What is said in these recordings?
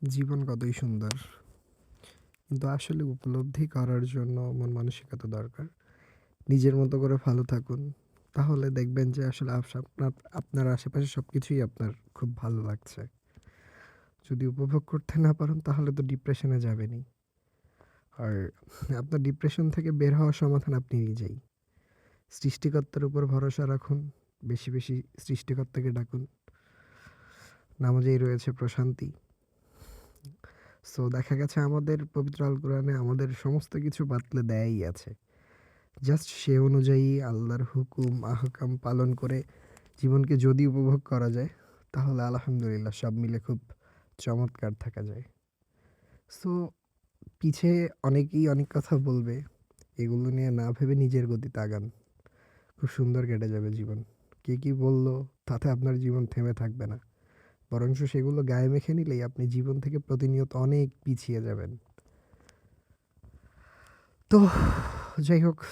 জীবন কতই সুন্দর। কিন্তু আসলে উপলব্ধি করার জন্য মন মানসিকতা দরকার। নিজের মতো করে ভালো থাকুন। তাহলে দেখবেন যে আসলে আপনার আশেপাশে সবকিছুই আপনার খুব ভালো লাগছে। যদি উপভোগ করতে না পারেন তাহলে তো ডিপ্রেশনে যাবেনই। আর আপনার ডিপ্রেশন থেকে বের হওয়ার সমাধান আপনি নিজেই। সৃষ্টিকর্তার উপর ভরসা রাখুন। বেশি, বেশি সৃষ্টিকর্তাকে ডাকুন। নামাজেই রয়েছে প্রশান্তি। সো দেখা গেছে আমাদের পবিত্র আল কোরআনে আমাদের সমস্ত কিছু বাতলে দেয়াই আছে। জাস্ট সে অনুযায়ী আল্লাহর হুকুম, আহকাম পালন করে জীবনকে যদি উপভোগ করা যায়, তাহলে আলহামদুলিল্লাহ সব মিলে খুব চমৎকার থাকা যায়। সো পিছে অনেকেই অনেক কথা বলবে। এগুলো নিয়ে না ভেবে নিজের গতিতে আগান। খুব সুন্দর কেটে যাবে জীবন। কে কি বলল তাতে আপনার জীবন থেমে থাকবে না। বরঞ্চ সেগুলো গায়ে মেখে নিলেই আপনি জীবন থেকে প্রতিনিয়ত অনেক পিছিয়ে যাবেন। তো যাই হোক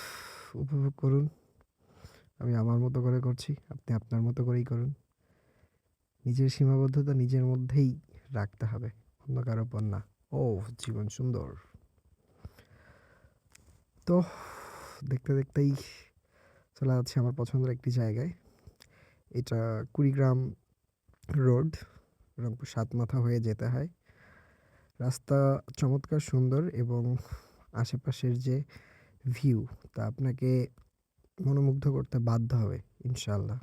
উপভোগ করুন। আমি আমার মতো করে করছি। আপনি আপনার মতো করেই করুন। নিজের সীমাবদ্ধতা নিজের মধ্যেই রাখতে হবে। অন্য কারো উপর না। ওহ! জীবন সুন্দর। তো দেখতে, দেখতেই চলে যাচ্ছি আমার পছন্দের একটি জায়গায়। এটা কুড়িগ্রাম রোড, রংপুর ৭ মাথা হয়ে যেতে হয়। রাস্তা চমৎকার সুন্দর এবং আশেপাশের যে ভিউ তা আপনাকে মনোমুগ্ধ করতে বাধ্য হবে ইনশাআল্লাহ।